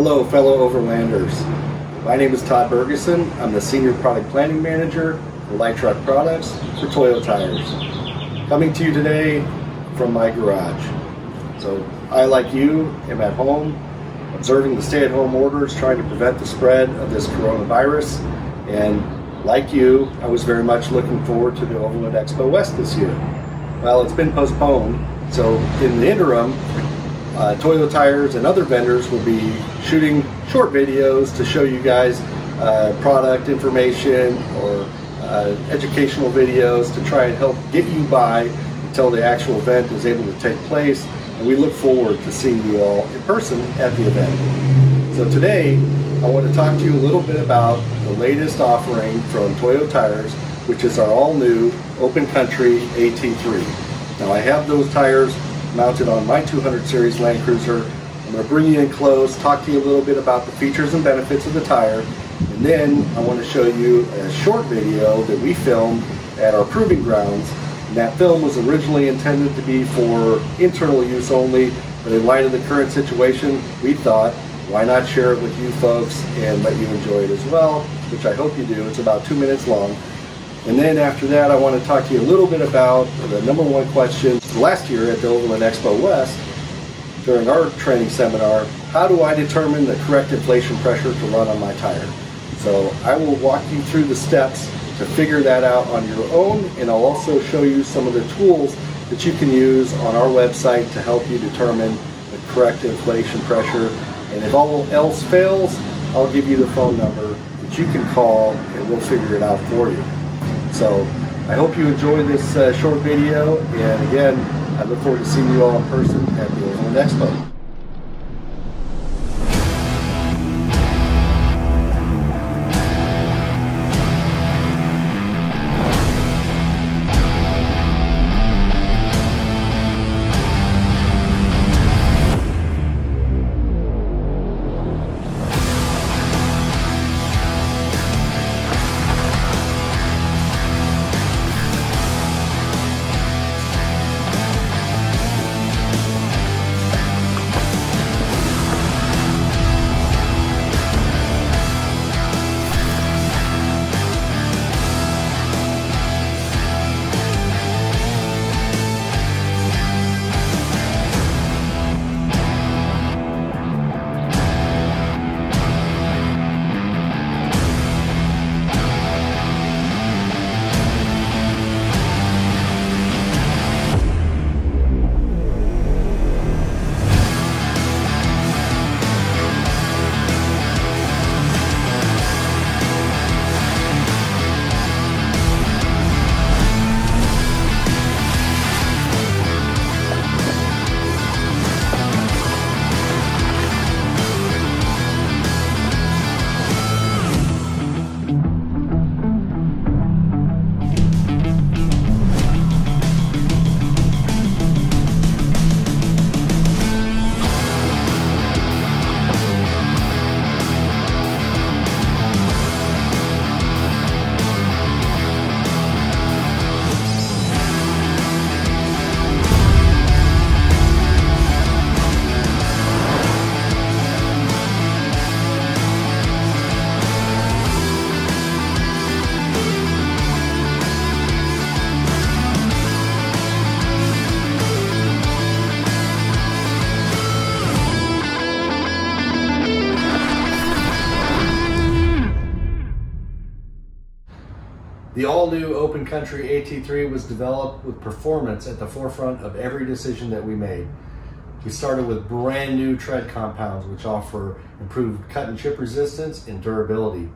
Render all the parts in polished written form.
Hello fellow Overlanders. My name is Todd Bergeson. I'm the Senior Product Planning Manager for Light Truck Products for Toyo Tires. Coming to you today from my garage. So I, like you, am at home observing the stay-at-home orders, trying to prevent the spread of this coronavirus. And like you, I was very much looking forward to the Overland Expo West this year. Well, it's been postponed, so in the interim, Toyo Tires and other vendors will be shooting short videos to show you guys product information or educational videos to try and help get you by until the actual event is able to take place. And we look forward to seeing you all in person at the event. So today, I want to talk to you a little bit about the latest offering from Toyo Tires, which is our all-new Open Country AT3. Now I have those tires mounted on my 200 series Land Cruiser. I'm going to bring you in close, talk to you a little bit about the features and benefits of the tire, and then I want to show you a short video that we filmed at our proving grounds. And that film was originally intended to be for internal use only, but in light of the current situation, we thought, why not share it with you folks and let you enjoy it as well, which I hope you do. It's about 2 minutes long. And then after that, I want to talk to you a little bit about the #1 question last year at the Overland Expo West during our training seminar: how do I determine the correct inflation pressure to run on my tire? So I will walk you through the steps to figure that out on your own, and I'll also show you some of the tools that you can use on our website to help you determine the correct inflation pressure. And if all else fails, I'll give you the phone number that you can call and we'll figure it out for you. So I hope you enjoy this short video, and again, I look forward to seeing you all in person at the Overland Expo. The all-new Open Country AT3 was developed with performance at the forefront of every decision that we made. We started with brand new tread compounds, which offer improved cut and chip resistance and durability.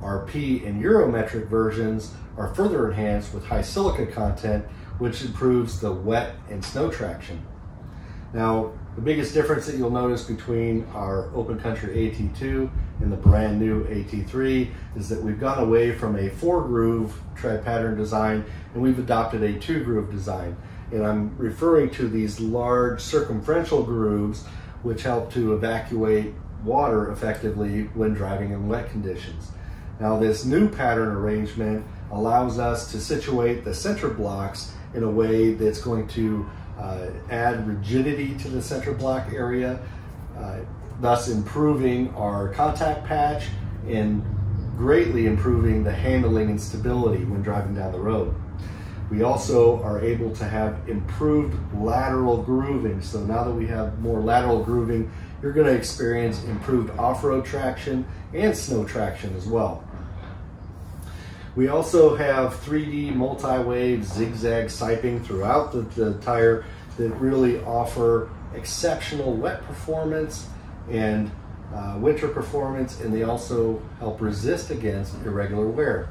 Our P and Eurometric versions are further enhanced with high silica content, which improves the wet and snow traction. Now, the biggest difference that you'll notice between our Open Country AT2 and the brand new AT3 is that we've gone away from a 4-groove tread pattern design and we've adopted a 2-groove design. And I'm referring to these large circumferential grooves which help to evacuate water effectively when driving in wet conditions. Now, this new pattern arrangement allows us to situate the center blocks in a way that's going to add rigidity to the center block area. thus improving our contact patch and greatly improving the handling and stability when driving down the road. We also are able to have improved lateral grooving. So now that we have more lateral grooving, you're going to experience improved off-road traction and snow traction as well. We also have 3D multi-wave zigzag siping throughout the tire that really offer exceptional wet performance and winter performance, and they also help resist against irregular wear.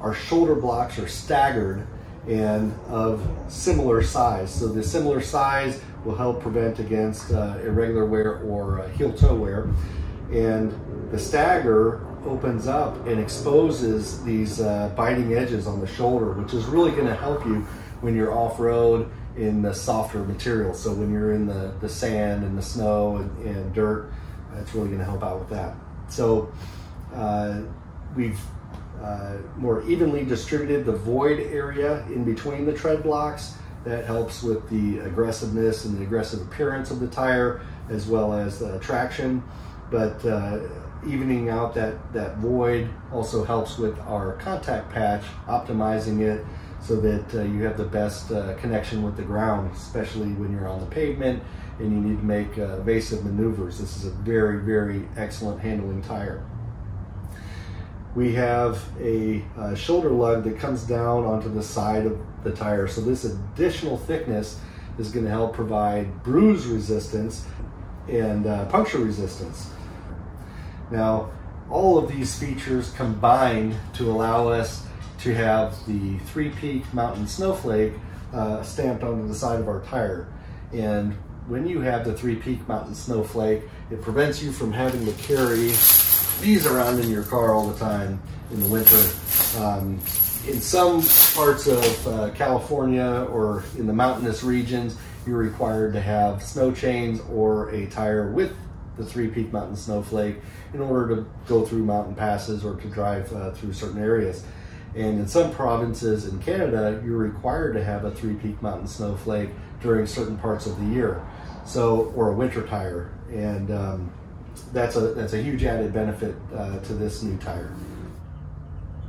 Our shoulder blocks are staggered and of similar size. So the similar size will help prevent against irregular wear or heel-toe wear. And the stagger opens up and exposes these biting edges on the shoulder, which is really going to help you when you're off-road in the softer material. So when you're in the sand and the snow and dirt, it's really going to help out with that. So we've more evenly distributed the void area in between the tread blocks. That helps with the aggressiveness and the aggressive appearance of the tire, as well as traction. But evening out that void also helps with our contact patch, optimizing it so that you have the best connection with the ground, especially when you're on the pavement and you need to make evasive maneuvers. This is a very, very excellent handling tire. We have a shoulder lug that comes down onto the side of the tire. So this additional thickness is going to help provide bruise resistance and puncture resistance. Now, all of these features combine to allow us to have the 3-peak mountain snowflake stamped onto the side of our tire. And when you have the 3-peak mountain snowflake, it prevents you from having to carry these around in your car all the time in the winter. In some parts of California or in the mountainous regions, you're required to have snow chains or a tire with the 3-peak mountain snowflake in order to go through mountain passes or to drive through certain areas. And in some provinces in Canada, you're required to have a 3-peak mountain snowflake during certain parts of the year, so, or a winter tire. And that's a huge added benefit to this new tire.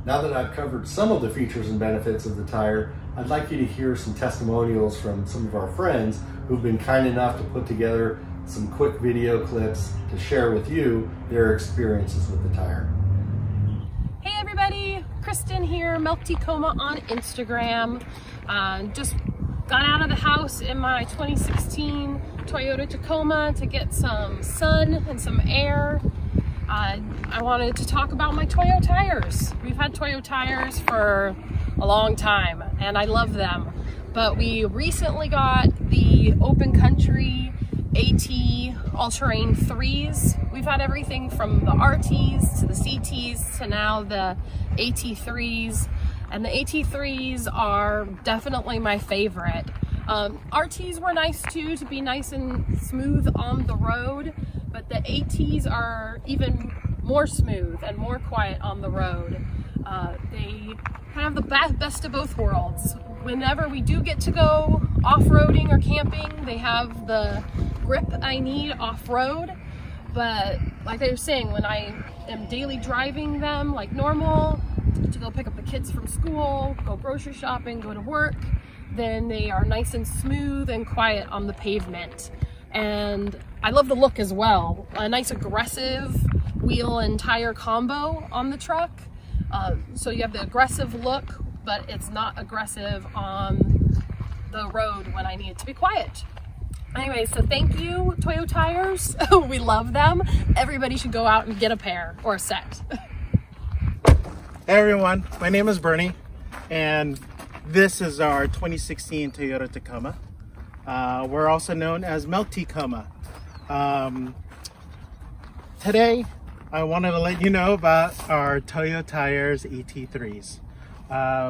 Now that I've covered some of the features and benefits of the tire, I'd like you to hear some testimonials from some of our friends who've been kind enough to put together some quick video clips to share with you their experiences with the tire. Hey everybody, Kristen here, Milk Tacoma on Instagram. Just got out of the house in my 2016 Toyota Tacoma to get some sun and some air. I wanted to talk about my Toyo tires. We've had Toyo tires for a long time and I love them, but we recently got the Open Country AT all-terrain 3s. We've had everything from the RTs to the CTs to now the AT3s, and the AT3s are definitely my favorite. RTs were nice too, to be nice and smooth on the road, but the ATs are even more smooth and more quiet on the road. They have the best of both worlds. Whenever we do get to go off-roading or camping, they have the grip I need off-road, but like I was saying, when I am daily driving them like normal, to go pick up the kids from school, go grocery shopping, go to work, then they are nice and smooth and quiet on the pavement. And I love the look as well. A nice aggressive wheel and tire combo on the truck. So you have the aggressive look, but it's not aggressive on the road when I need it to be quiet. Anyway, so thank you, Toyo Tires. We love them. Everybody should go out and get a pair or a set. Hey everyone, my name is Bernie, and this is our 2016 Toyota Tacoma. We're also known as Milk Tacoma. Today, I wanted to let you know about our Toyo Tires AT3s.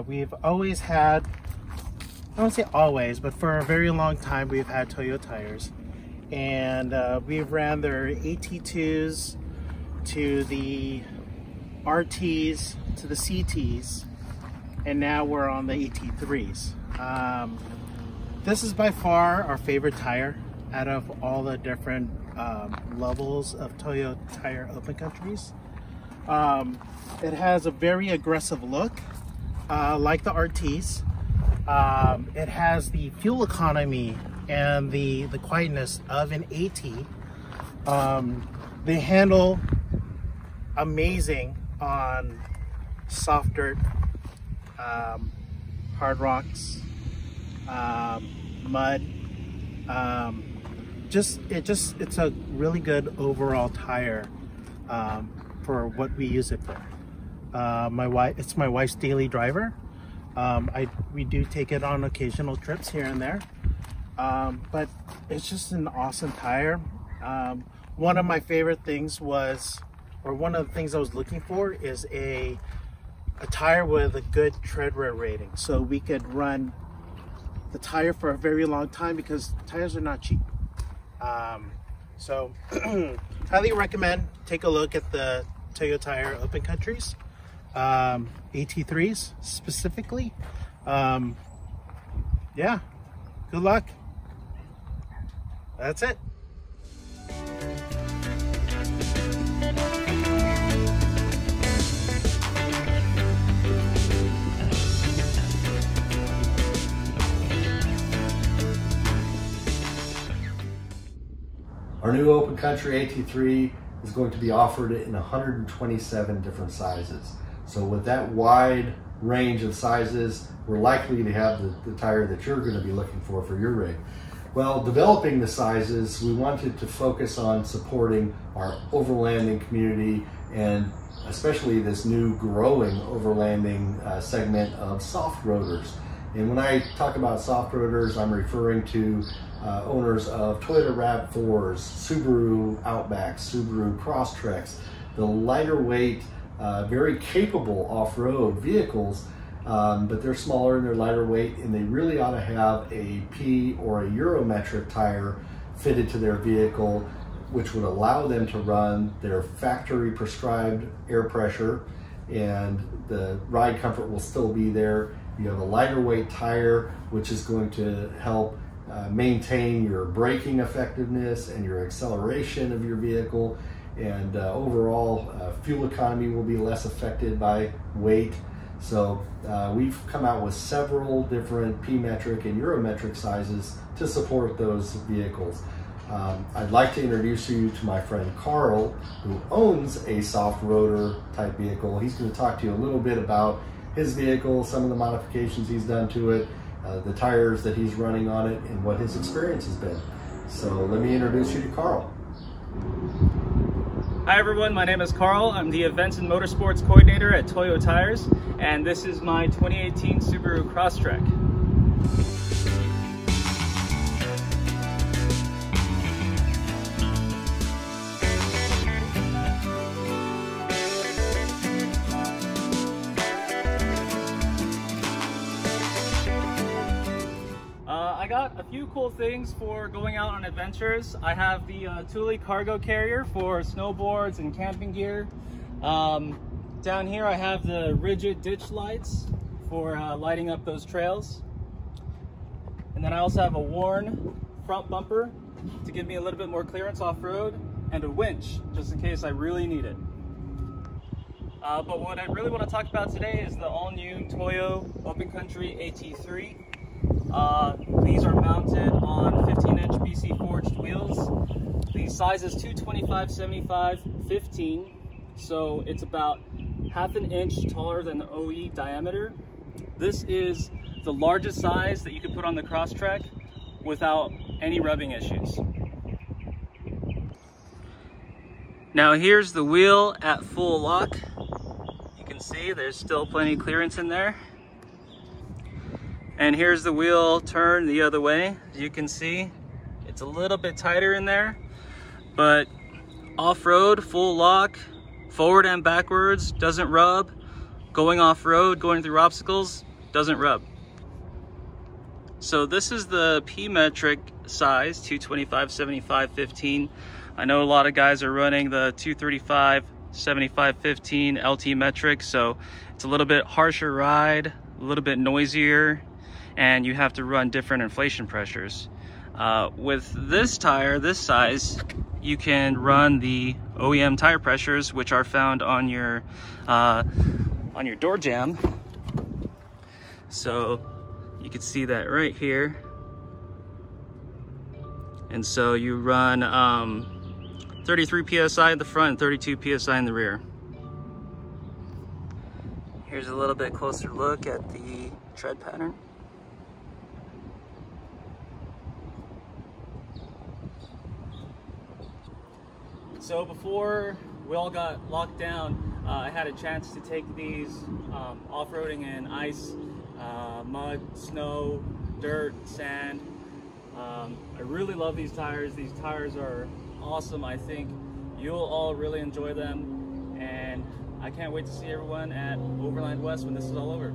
We've always had, I won't say always, but for a very long time we've had Toyo tires, and we've ran their AT2s to the RTs to the CTs, and now we're on the AT3s. This is by far our favorite tire out of all the different levels of Toyo Tire Open Countries. It has a very aggressive look, like the RTs. It has the fuel economy and the quietness of an AT. They handle amazing on soft dirt, hard rocks, mud. It's a really good overall tire for what we use it for. It's my wife's daily driver. We do take it on occasional trips here and there, but it's just an awesome tire. One of my favorite things was, or one of the things I was looking for, is a tire with a good tread wear rating, so we could run the tire for a very long time, because tires are not cheap. So highly recommend take a look at the Toyo Tire Open Countries, AT3s specifically. Yeah, good luck. That's it. Our new Open Country AT3 is going to be offered in 127 different sizes. So with that wide range of sizes, we're likely to have the tire that you're going to be looking for your rig. Well, developing the sizes, we wanted to focus on supporting our overlanding community, and especially this new growing overlanding segment of soft roaders. And when I talk about soft roaders, I'm referring to owners of Toyota RAV4s, Subaru Outbacks, Subaru Crosstreks, the lighter weight, very capable off-road vehicles, but they're smaller and they're lighter weight, and they really ought to have a P or a Eurometric tire fitted to their vehicle, which would allow them to run their factory prescribed air pressure, and the ride comfort will still be there. You have a lighter weight tire, which is going to help maintain your braking effectiveness and your acceleration of your vehicle, and overall fuel economy will be less affected by weight. So we've come out with several different P-metric and Eurometric sizes to support those vehicles. I'd like to introduce you to my friend Carl, who owns a soft rotor type vehicle. He's going to talk to you a little bit about his vehicle, some of the modifications he's done to it, the tires that he's running on it, and what his experience has been. So let me introduce you to Carl. Hi everyone, my name is Carl. I'm the Events and Motorsports Coordinator at Toyo Tires, and this is my 2018 Subaru Crosstrek. I got a few cool things for going out on adventures. I have the Thule cargo carrier for snowboards and camping gear. Down here I have the rigid ditch lights for lighting up those trails. And then I also have a worn front bumper to give me a little bit more clearance off-road, and a winch just in case I really need it. But what I really want to talk about today is the all-new Toyo Open Country AT3. These are mounted on 15-inch BC forged wheels. The size is 225/75/15, so it's about half an inch taller than the OE diameter. This is the largest size that you could put on the Crosstrek without any rubbing issues. Now here's the wheel at full lock. You can see there's still plenty of clearance in there. And here's the wheel turn the other way. As you can see, it's a little bit tighter in there, but off-road, full lock, forward and backwards, doesn't rub. Going off-road, going through obstacles, doesn't rub. So this is the P-metric size, 225/75/15. I know a lot of guys are running the 235/75/15 LT metric, so it's a little bit harsher ride, a little bit noisier, and you have to run different inflation pressures. With this tire, this size, you can run the OEM tire pressures, which are found on your door jamb. So you can see that right here. And so you run 33 psi in the front and 32 psi in the rear. Here's a little bit closer look at the tread pattern. So before we all got locked down, I had a chance to take these off-roading in ice, mud, snow, dirt, sand. I really love these tires. These tires are awesome. I think you'll all really enjoy them, and I can't wait to see everyone at Overland West when this is all over.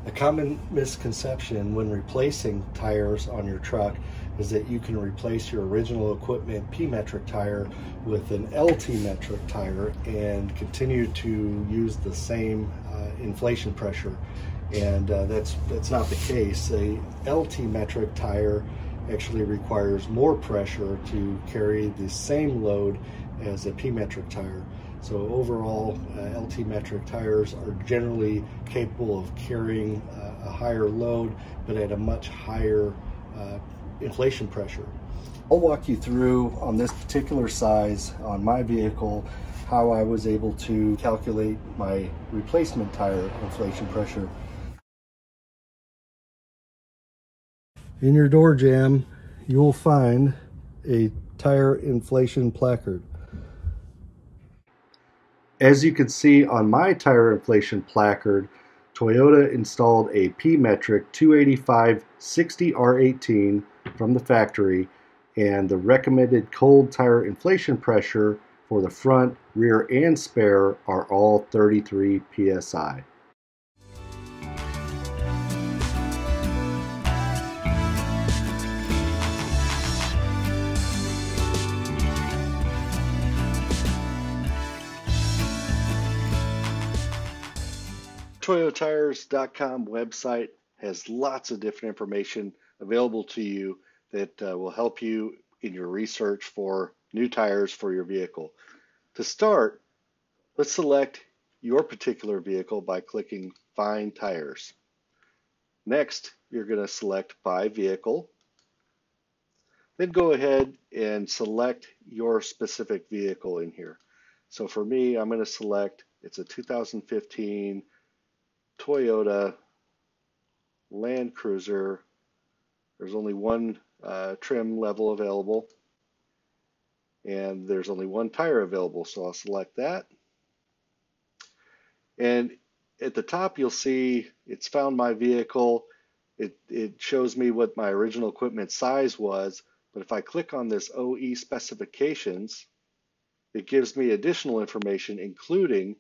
A common misconception when replacing tires on your truck is that you can replace your original equipment P-metric tire with an LT metric tire and continue to use the same inflation pressure. And that's not the case. A LT metric tire actually requires more pressure to carry the same load as a P-metric tire. So overall, LT metric tires are generally capable of carrying a higher load, but at a much higher inflation pressure. I'll walk you through on this particular size on my vehicle how I was able to calculate my replacement tire inflation pressure. In your door jamb, you will find a tire inflation placard. As you can see on my tire inflation placard, Toyota installed a P-metric 285/60R18 from the factory, and the recommended cold tire inflation pressure for the front, rear, and spare are all 33 psi. ToyoTires.com website has lots of different information available to you that will help you in your research for new tires for your vehicle. To start, let's select your particular vehicle by clicking Find Tires. Next, you're going to select By Vehicle. Then go ahead and select your specific vehicle in here. So for me, I'm going to select, it's a 2015 Toyota Land Cruiser. There's only one trim level available, and there's only one tire available, so I'll select that. And at the top you'll see it's found my vehicle. It shows me what my original equipment size was, but if I click on this OE specifications, it gives me additional information, including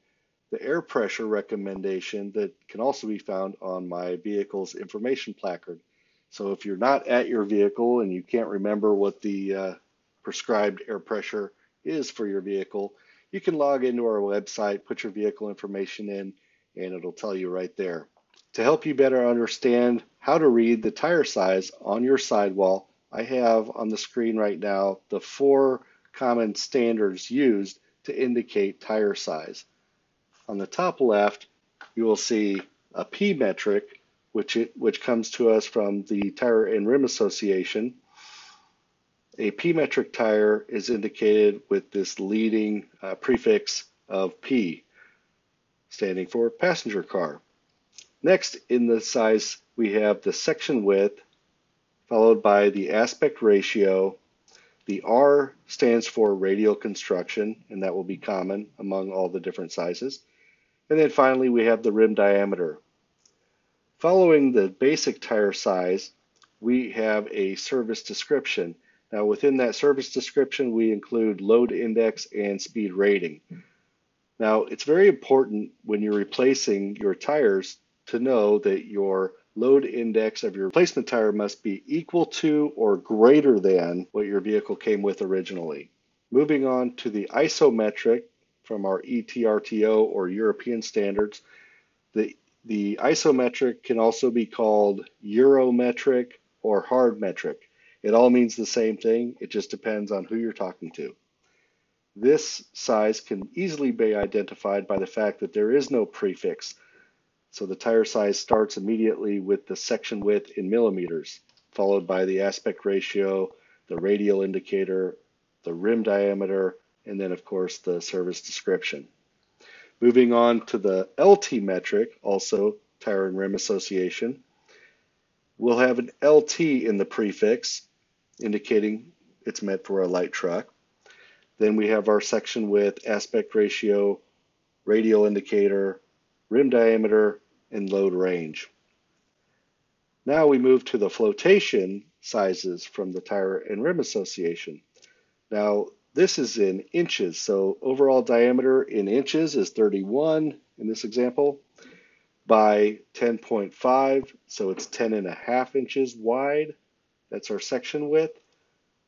the air pressure recommendation that can also be found on my vehicle's information placard. So if you're not at your vehicle and you can't remember what the prescribed air pressure is for your vehicle, you can log into our website, put your vehicle information in, and it'll tell you right there. To help you better understand how to read the tire size on your sidewall, I have on the screen right now the 4 common standards used to indicate tire size. On the top left, you will see a P metric, which comes to us from the Tire and Rim Association. A P metric tire is indicated with this leading prefix of P, standing for passenger car. Next in the size, we have the section width, followed by the aspect ratio. The R stands for radial construction, and that will be common among all the different sizes. And then finally, we have the rim diameter. Following the basic tire size, we have a service description. Now, within that service description, we include load index and speed rating. Now, it's very important when you're replacing your tires to know that your load index of your replacement tire must be equal to or greater than what your vehicle came with originally. Moving on to the isometric from our ETRTO or European standards, the isometric can also be called Eurometric or hard metric. It all means the same thing, it just depends on who you're talking to. This size can easily be identified by the fact that there is no prefix. So the tire size starts immediately with the section width in millimeters, followed by the aspect ratio, the radial indicator, the rim diameter, and then of course the service description. Moving on to the LT metric, also Tire and Rim Association, we'll have an LT in the prefix, indicating it's meant for a light truck. Then we have our section width, aspect ratio, radial indicator, rim diameter, and load range. Now we move to the flotation sizes from the Tire and Rim Association. Now this is in inches, so overall diameter in inches is 31 in this example by 10.5, so it's 10.5 inches wide. That's our section width.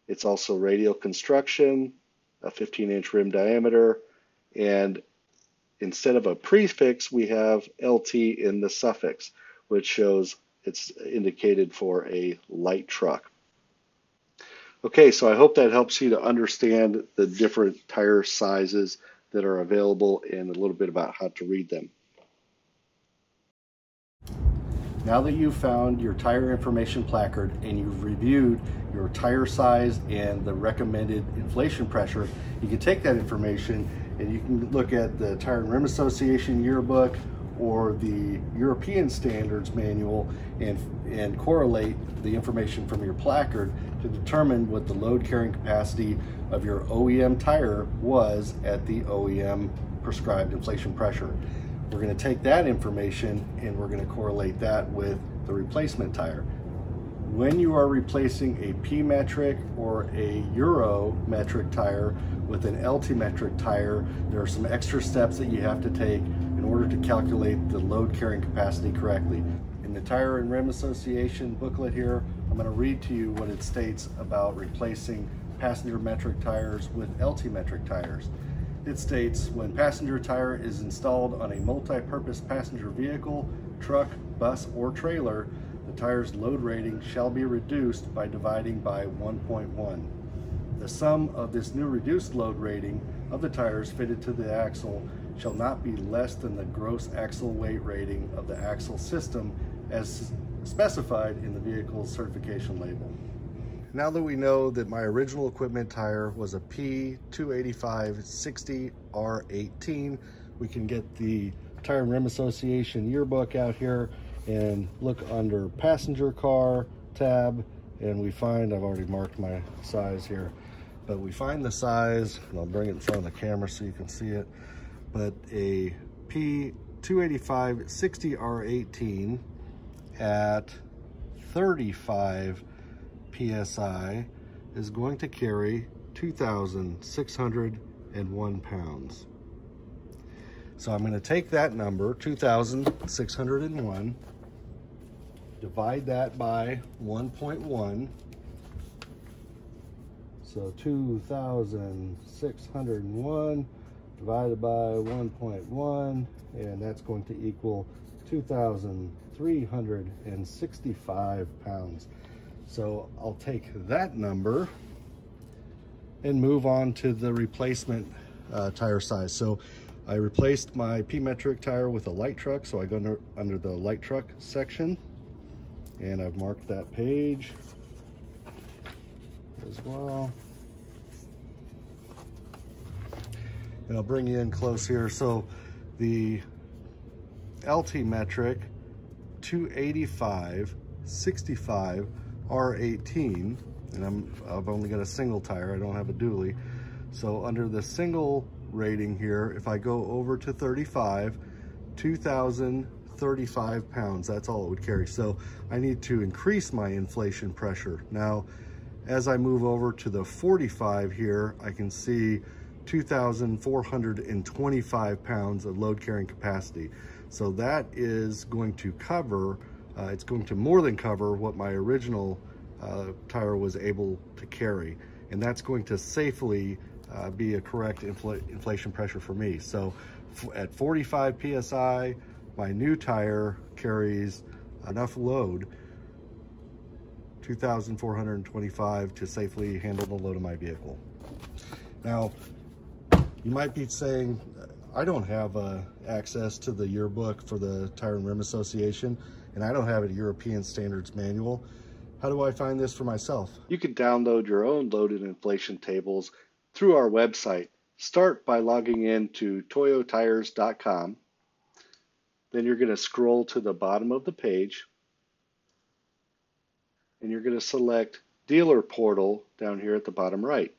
It's also radial construction, a 15-inch rim diameter, and instead of a prefix, we have LT in the suffix, which shows it's indicated for a light truck. Okay, so I hope that helps you to understand the different tire sizes that are available and a little bit about how to read them. Now that you've found your tire information placard and you've reviewed your tire size and the recommended inflation pressure, you can take that information and you can look at the Tire and Rim Association yearbook or the European Standards Manual and correlate the information from your placard to determine what the load carrying capacity of your OEM tire was at the OEM prescribed inflation pressure. We're going to take that information and we're going to correlate that with the replacement tire. When you are replacing a P metric or a Euro metric tire with an LT metric tire, there are some extra steps that you have to take in order to calculate the load carrying capacity correctly. In the Tire and Rim Association booklet here, I'm going to read to you what it states about replacing passenger metric tires with LT metric tires. It states, when passenger tire is installed on a multi-purpose passenger vehicle, truck, bus, or trailer, the tire's load rating shall be reduced by dividing by 1.1. The sum of this new reduced load rating of the tires fitted to the axle shall not be less than the gross axle weight rating of the axle system as specified in the vehicle's certification label. Now that we know that my original equipment tire was a P285/60R18, we can get the Tire and Rim Association yearbook out here and look under passenger car tab, and we find, I've already marked my size here, but we find the size, and I'll bring it in front of the camera so you can see it, but a P285/60R18 at 35 PSI is going to carry 2,601 pounds. So I'm going to take that number, 2,601, divide that by 1.1. So 2,601 divided by 1.1, and that's going to equal 2,365 pounds. So I'll take that number and move on to the replacement tire size. So I replaced my P metric tire with a light truck, so I go under the light truck section, and I've marked that page as well. And I'll bring you in close here. So the LT metric 285/65 R18, and I've only got a single tire, I don't have a dually. So under the single rating here, if I go over to 35, 2,035 pounds, that's all it would carry. So I need to increase my inflation pressure. Now, as I move over to the 45 here, I can see 2,425 pounds of load carrying capacity. So that is going to cover it's going to more than cover what my original tire was able to carry, and that's going to safely be a correct inflation pressure for me. So at 45 psi, my new tire carries enough load, 2,425, to safely handle the load of my vehicle. Now, you might be saying, I don't have access to the yearbook for the Tire and Rim Association, and I don't have a European Standards Manual. How do I find this for myself? You can download your own load and inflation tables through our website. Start by logging in to toyotires.com. Then you're going to scroll to the bottom of the page, and you're going to select Dealer Portal down here at the bottom right.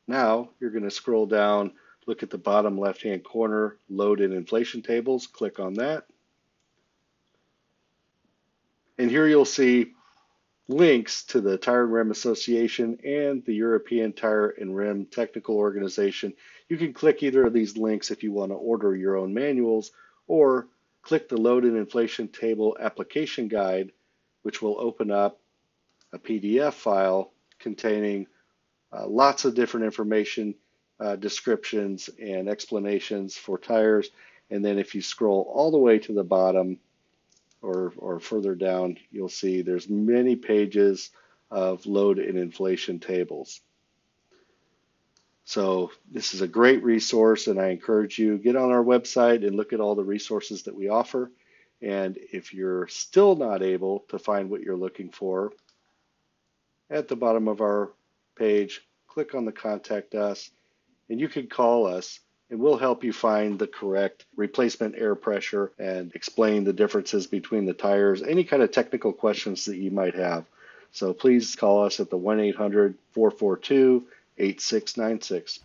Now you're going to scroll down, look at the bottom left-hand corner, Load and Inflation Tables, click on that. And here you'll see links to the Tire and Rim Association and the European Tire and Rim Technical Organization. You can click either of these links if you want to order your own manuals, or click the Load and Inflation Table Application Guide, which will open up a PDF file containing lots of different information, descriptions and explanations for tires. And then if you scroll all the way to the bottom or further down, you'll see there's many pages of load and inflation tables. So this is a great resource, and I encourage you, get on our website and look at all the resources that we offer. And if you're still not able to find what you're looking for, at the bottom of our page, click on the Contact Us, and you can call us, and we'll help you find the correct replacement air pressure and explain the differences between the tires, any kind of technical questions that you might have. So please call us at the 1-800-442-8696.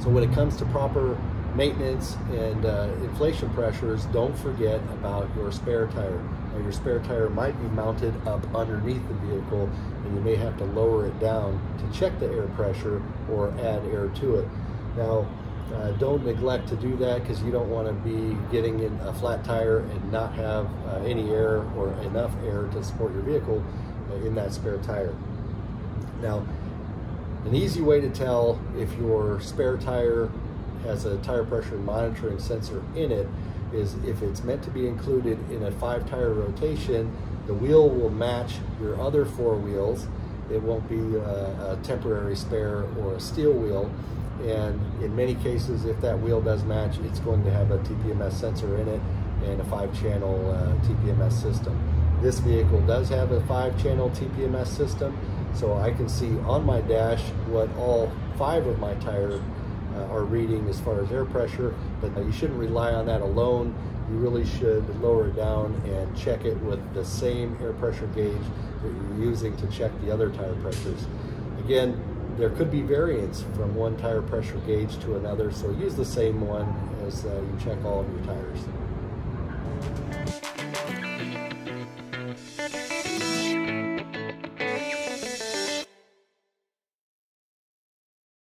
So when it comes to proper maintenance and inflation pressures, don't forget about your spare tire. Now, your spare tire might be mounted up underneath the vehicle, and you may have to lower it down to check the air pressure or add air to it. Now, don't neglect to do that, because you don't want to be getting in a flat tire and not have any air or enough air to support your vehicle in that spare tire. Now, an easy way to tell if your spare tire has a tire pressure monitoring sensor in it is if it's meant to be included in a 5-tire rotation, the wheel will match your other 4 wheels. It won't be a temporary spare or a steel wheel. And in many cases, if that wheel does match, it's going to have a TPMS sensor in it and a 5-channel TPMS system. This vehicle does have a 5-channel TPMS system, so I can see on my dash what all 5 of my tires are reading as far as air pressure, but you shouldn't rely on that alone. You really should lower it down and check it with the same air pressure gauge that you're using to check the other tire pressures. Again, there could be variance from one tire pressure gauge to another, so use the same one as you check all of your tires.